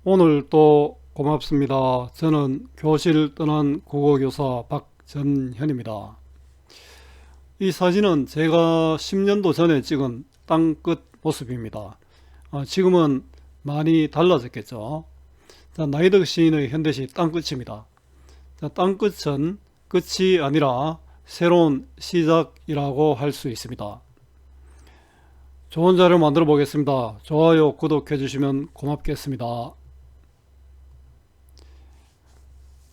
오늘 또 고맙습니다. 저는 교실 떠난 국어교사 박전현입니다. 이 사진은 제가 10년도 전에 찍은 땅끝 모습입니다. 지금은 많이 달라졌겠죠. 자, 나이득 시인의 현대시 땅끝입니다. 자, 땅끝은 끝이 아니라 새로운 시작이라고 할 수 있습니다. 좋은 자료 만들어 보겠습니다. 좋아요, 구독해 주시면 고맙겠습니다.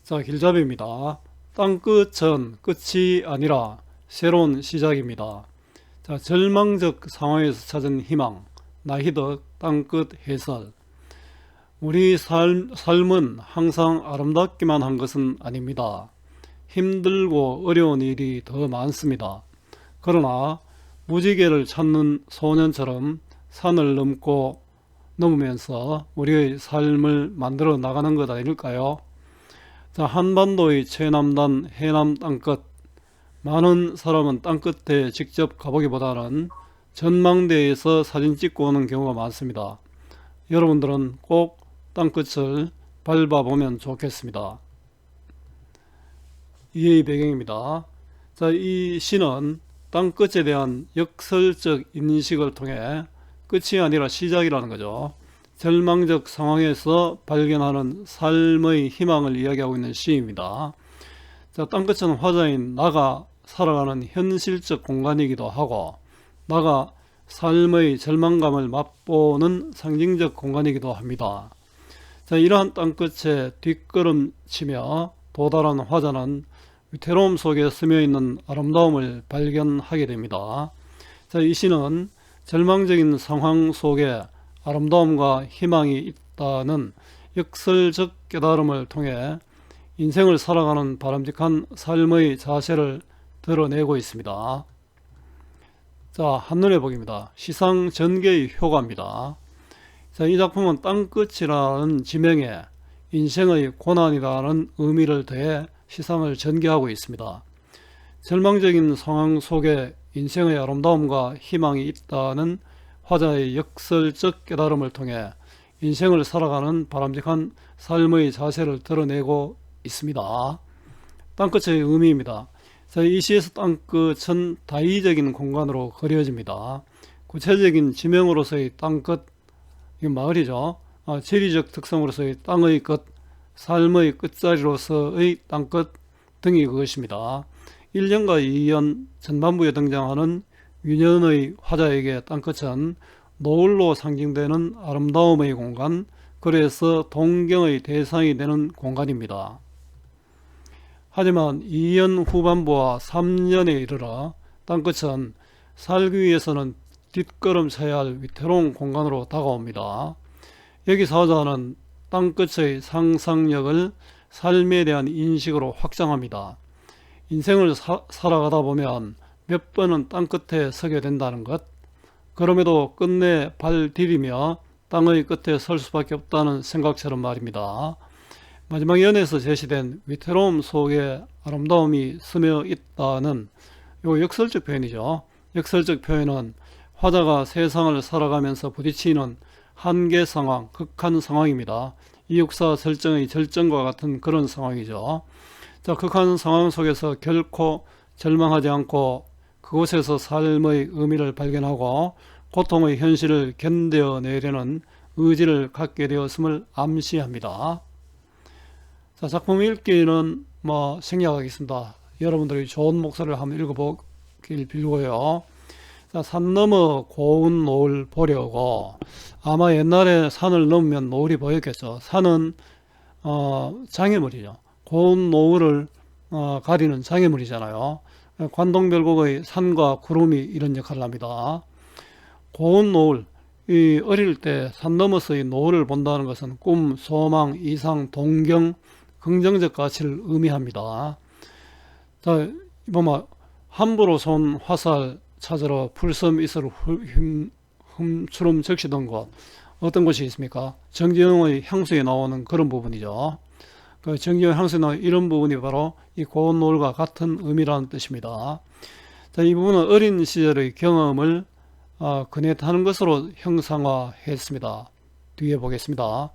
자, 길잡이입니다. 땅끝은 끝이 아니라 새로운 시작입니다. 자, 절망적 상황에서 찾은 희망, 나희덕 땅끝 해설. 우리 삶은 항상 아름답기만 한 것은 아닙니다. 힘들고 어려운 일이 더 많습니다. 그러나 무지개를 찾는 소년처럼 산을 넘으면서 우리의 삶을 만들어 나가는 것 아닐까요? 자, 한반도의 최남단 해남 땅끝. 많은 사람은 땅끝에 직접 가보기보다는 전망대에서 사진 찍고 오는 경우가 많습니다. 여러분들은 꼭 땅끝을 밟아보면 좋겠습니다. 이의 배경입니다. 자, 이 시는 땅끝에 대한 역설적 인식을 통해 끝이 아니라 시작이라는 거죠. 절망적 상황에서 발견하는 삶의 희망을 이야기하고 있는 시입니다. 자, 땅끝은 화자인 나가 살아가는 현실적 공간이기도 하고, 나가 삶의 절망감을 맛보는 상징적 공간이기도 합니다. 자, 이러한 땅끝에 뒷걸음치며 도달한 화자는 위태로움 속에 스며있는 아름다움을 발견하게 됩니다. 자, 이 시는 절망적인 상황 속에 아름다움과 희망이 있다는 역설적 깨달음을 통해 인생을 살아가는 바람직한 삶의 자세를 드러내고 있습니다. 자, 한눈에 보기입니다. 시상 전개의 효과입니다. 자, 이 작품은 땅끝이라는 지명에 인생의 고난이라는 의미를 더해 시상을 전개하고 있습니다. 절망적인 상황 속에 인생의 아름다움과 희망이 있다는 화자의 역설적 깨달음을 통해 인생을 살아가는 바람직한 삶의 자세를 드러내고 있습니다. 땅끝의 의미입니다. 자, 이 시에서 땅끝은 다의적인 공간으로 그려집니다. 구체적인 지명으로서의 땅끝, 이건 마을이죠. 지리적 특성으로서의 땅의 끝, 삶의 끝자리로서의 땅끝 등이 그것입니다. 1년과 2년 전반부에 등장하는 유년의 화자에게 땅끝은 노을로 상징되는 아름다움의 공간, 그래서 동경의 대상이 되는 공간입니다. 하지만 2년 후반부와 3년에 이르러 땅끝은 살기 위해서는 뒷걸음쳐야 할 위태로운 공간으로 다가옵니다. 여기서 화자는 땅끝의 상상력을 삶에 대한 인식으로 확장합니다. 인생을 살아가다 보면 몇 번은 땅끝에 서게 된다는 것, 그럼에도 끝내 발 디디며 땅의 끝에 설 수밖에 없다는 생각처럼 말입니다. 마지막 연에서 제시된 위태로움 속에 아름다움이 스며 있다는 요 역설적 표현이죠. 역설적 표현은 화자가 세상을 살아가면서 부딪히는 한계 상황, 극한 상황입니다. 이육사 설정의 절정과 같은 그런 상황이죠. 자, 극한 상황 속에서 결코 절망하지 않고 그곳에서 삶의 의미를 발견하고 고통의 현실을 견뎌내려는 의지를 갖게 되었음을 암시합니다. 자, 작품 읽기는 생략하겠습니다. 여러분들이 좋은 목소리를 한번 읽어보길 빌고요. 자, 산 너머 고운 노을 보려고. 아마 옛날에 산을 넘으면 노을이 보였겠죠. 산은 장애물이죠. 고운 노을을 가리는 장애물이잖아요. 관동별곡의 산과 구름이 이런 역할을 합니다. 고운 노을, 이 어릴 때 산 너머서의 노을을 본다는 것은 꿈, 소망, 이상, 동경, 긍정적 가치를 의미합니다. 자, 보면 함부로 쏜 화살 찾으러 풀섬 이슬 훔추름 적시던 곳, 어떤 곳이 있습니까? 정지영의 향수에 나오는 그런 부분이죠. 그 정지영 향수에 나오는 이런 부분이 바로 이 고운 노을과 같은 의미라는 뜻입니다. 자, 이 부분은 어린 시절의 경험을 그네 타는 것으로 형상화했습니다. 뒤에 보겠습니다.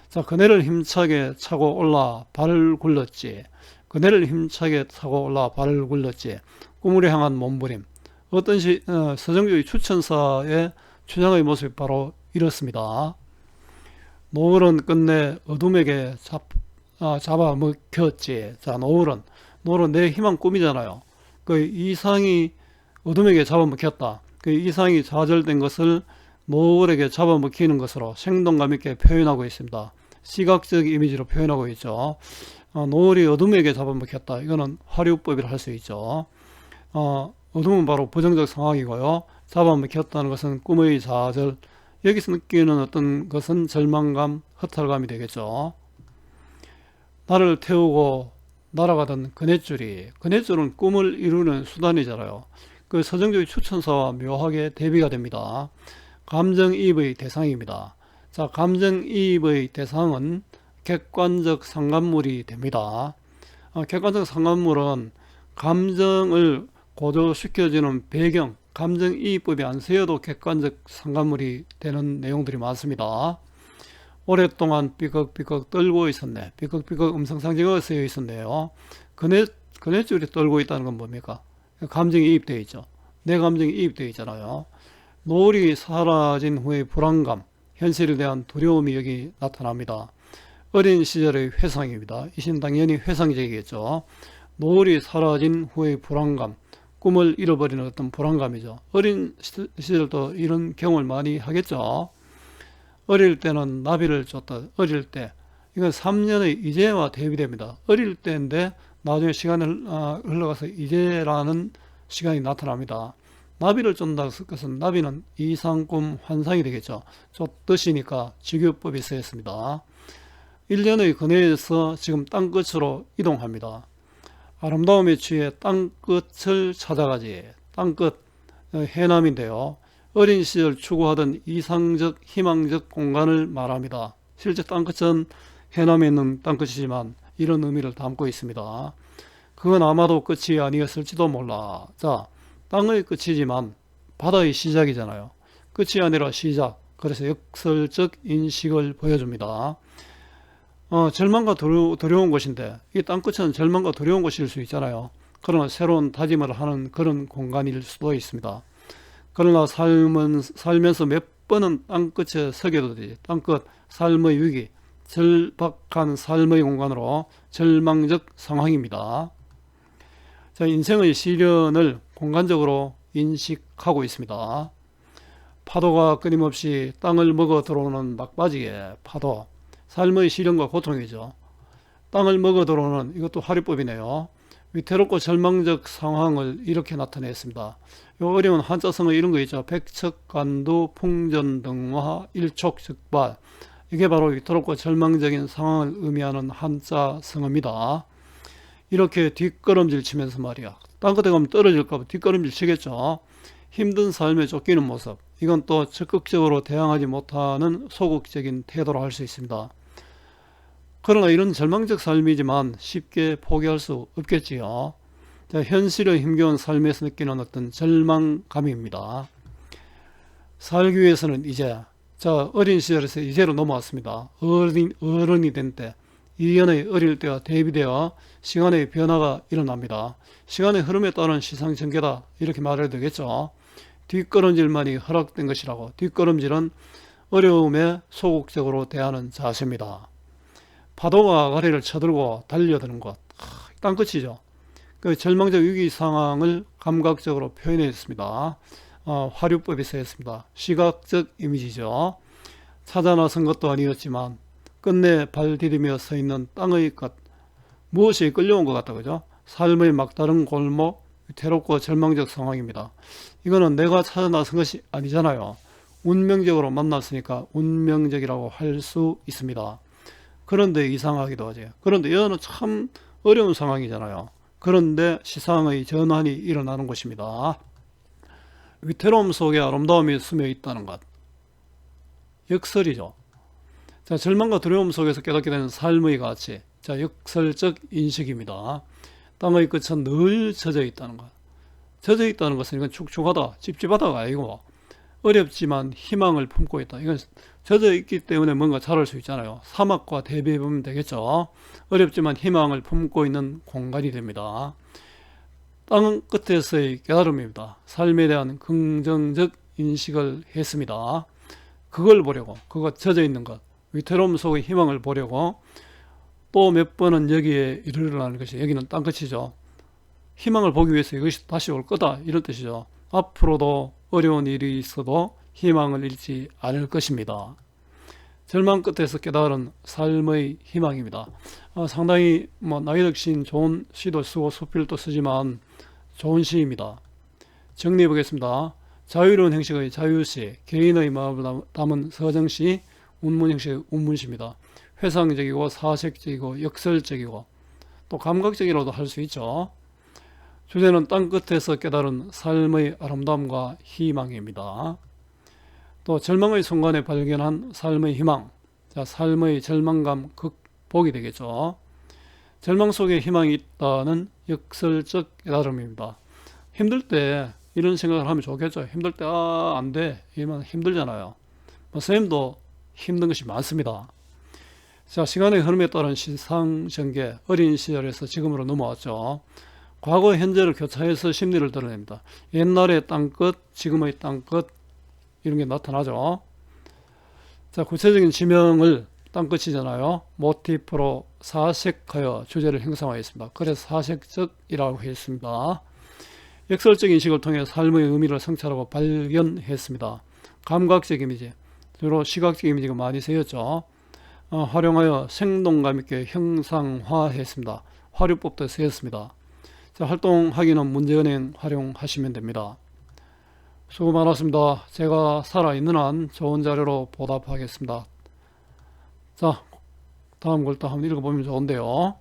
자, 그네를 힘차게 차고 올라 발을 굴렀지. 그네를 힘차게 차고 올라 발을 굴렀지. 꿈을 향한 몸부림. 어떤 서정주의 추천사의 춘향의 모습이 바로 이렇습니다. 노을은 끝내 어둠에게 잡아먹혔지. 자, 노을은 내 희망 꿈이잖아요. 그 이상이 어둠에게 잡아먹혔다. 그 이상이 좌절된 것을 노을에게 잡아먹히는 것으로 생동감 있게 표현하고 있습니다. 시각적 이미지로 표현하고 있죠. 노을이 어둠에게 잡아먹혔다. 이거는 화류법이라 할 수 있죠. 어둠은 바로 부정적 상황이고요. 잡아먹혔다는 것은 꿈의 좌절, 여기서 느끼는 어떤 것은 절망감, 허탈감이 되겠죠. 나를 태우고 날아가던 그네줄은 꿈을 이루는 수단이잖아요. 그 서정주의 추천사와 묘하게 대비가 됩니다. 감정이입의 대상입니다. 자, 감정이입의 대상은 객관적 상관물이 됩니다. 객관적 상관물은 감정을 고조시켜주는 배경, 감정이입법이 안 쓰여도 객관적 상관물이 되는 내용들이 많습니다. 오랫동안 삐걱삐걱 떨고 있었네. 삐걱삐걱 음성상징어가 쓰여 있었네요. 그네줄이 떨고 있다는 건 뭡니까? 감정이 이입되어 있죠. 내 감정이 이입되어 있잖아요. 노을이 사라진 후의 불안감, 현실에 대한 두려움이 여기 나타납니다. 어린 시절의 회상입니다. 이 시는 당연히 회상적이겠죠. 노을이 사라진 후의 불안감, 꿈을 잃어버리는 어떤 불안감이죠. 어린 시절도 이런 경험을 많이 하겠죠. 어릴 때는 나비를 쫓다. 어릴 때, 이건 3년의 이제와 대비됩니다. 어릴 때인데 나중에 시간이 흘러가서 이제라는 시간이 나타납니다. 나비를 쫓는다는 것은 나비는 이상, 꿈, 환상이 되겠죠. 쫓듯이니까 직유법이 쓰였습니다. 1년의 그네에서 지금 땅끝으로 이동합니다. 아름다움에 취해 땅끝을 찾아가지. 땅끝, 해남인데요. 어린 시절 추구하던 이상적, 희망적 공간을 말합니다. 실제 땅끝은 해남에 있는 땅끝이지만 이런 의미를 담고 있습니다. 그건 아마도 끝이 아니었을지도 몰라. 자, 땅의 끝이지만 바다의 시작이잖아요. 끝이 아니라 시작. 그래서 역설적 인식을 보여줍니다. 절망과 두려운 곳인데 이 땅끝은 절망과 두려운 곳일 수 있잖아요. 그러나 새로운 다짐을 하는 그런 공간일 수도 있습니다. 그러나 살면서 몇 번은 땅끝에 서게 되지. 땅끝, 삶의 위기, 절박한 삶의 공간으로 절망적 상황입니다. 자, 인생의 시련을 공간적으로 인식하고 있습니다. 파도가 끊임없이 땅을 먹어 들어오는 막바지에 파도, 삶의 시련과 고통이죠. 땅을 먹어 들어오는 이것도 화류법이네요. 위태롭고 절망적 상황을 이렇게 나타냈습니다. 요 어려운 한자성어 이런 거 있죠. 백척간두, 풍전등화, 일촉즉발. 이게 바로 위태롭고 절망적인 상황을 의미하는 한자성어입니다. 이렇게 뒷걸음질 치면서 말이야. 땅끝에 가면 떨어질까 봐 뒷걸음질 치겠죠. 힘든 삶에 쫓기는 모습. 이건 또 적극적으로 대항하지 못하는 소극적인 태도로 할 수 있습니다. 그러나 이런 절망적 삶이지만 쉽게 포기할 수 없겠지요. 자, 현실의 힘겨운 삶에서 느끼는 어떤 절망감입니다. 살기 위해서는 이제, 자, 어린 시절에서 이제로 넘어왔습니다. 어른이 된 때, 이연의 어릴 때와 대비되어 시간의 변화가 일어납니다. 시간의 흐름에 따른 시상전개다 이렇게 말해도 되겠죠. 뒷걸음질만이 허락된 것이라고. 뒷걸음질은 어려움에 소극적으로 대하는 자세입니다. 파도가 아가리를 쳐들고 달려드는 것, 땅끝이죠. 그 절망적 위기 상황을 감각적으로 표현했습니다. 화류법이 쓰였습니다. 시각적 이미지죠. 찾아 나선 것도 아니었지만 끝내 발 디디며 서 있는 땅의 끝, 무엇이 끌려온 것 같다, 그죠? 삶의 막다른 골목, 위태롭고 절망적 상황입니다. 이거는 내가 찾아 나선 것이 아니잖아요. 운명적으로 만났으니까 운명적이라고 할 수 있습니다. 그런데 이상하기도 하죠. 그런데 이거는 참 어려운 상황이잖아요. 그런데 시상의 전환이 일어나는 것입니다. 위태로움 속에 아름다움이 숨어 있다는 것. 역설이죠. 자, 절망과 두려움 속에서 깨닫게 되는 삶의 가치. 자, 역설적 인식입니다. 땅의 끝은 늘 젖어 있다는 것. 젖어 있다는 것은 이건 축축하다, 찝찝하다가 아니고 어렵지만 희망을 품고 있다. 이건 젖어 있기 때문에 뭔가 자랄 수 있잖아요. 사막과 대비해 보면 되겠죠. 어렵지만 희망을 품고 있는 공간이 됩니다. 땅 끝에서의 깨달음입니다. 삶에 대한 긍정적 인식을 했습니다. 그걸 보려고, 그거 젖어 있는 것, 위태로움 속의 희망을 보려고 또 몇 번은 여기에 이르러라는 것이, 여기는 땅끝이죠. 희망을 보기 위해서 이것이 다시 올 거다, 이런 뜻이죠. 앞으로도 어려운 일이 있어도 희망을 잃지 않을 것입니다. 절망 끝에서 깨달은 삶의 희망입니다. 상당히 나이덕 시인 좋은 시도 쓰고 수필도 쓰지만 좋은 시입니다. 정리해 보겠습니다. 자유로운 형식의 자유시, 개인의 마음을 담은 서정시, 운문 형식의 운문시입니다. 회상적이고 사색적이고 역설적이고 또 감각적이라도 할 수 있죠. 주제는 땅끝에서 깨달은 삶의 아름다움과 희망입니다. 또 절망의 순간에 발견한 삶의 희망, 자, 삶의 절망감 극복이 되겠죠. 절망 속에 희망이 있다는 역설적 깨달음입니다. 힘들 때 이런 생각을 하면 좋겠죠. 힘들 때 안 돼, 이러면 힘들잖아요. 선생님도 힘든 것이 많습니다. 자, 시간의 흐름에 따른 시상전개, 어린 시절에서 지금으로 넘어왔죠. 과거 현재를 교차해서 심리를 드러냅니다. 옛날의 땅끝, 지금의 땅끝, 이런 게 나타나죠. 자, 구체적인 지명을 땅끝이잖아요. 모티프로 사색하여 주제를 형성하였습니다. 그래서 사색적이라고 했습니다. 역설적 인식을 통해 삶의 의미를 성찰하고 발견했습니다. 감각적 이미지, 주로 시각적 이미지가 많이 쓰였죠. 활용하여 생동감 있게 형상화했습니다. 화류법도 쓰였습니다. 자, 활동하기는 문제은행 활용하시면 됩니다. 수고 많았습니다. 제가 살아있는 한 좋은 자료로 보답하겠습니다. 자, 다음 걸 또 한번 읽어보면 좋은데요.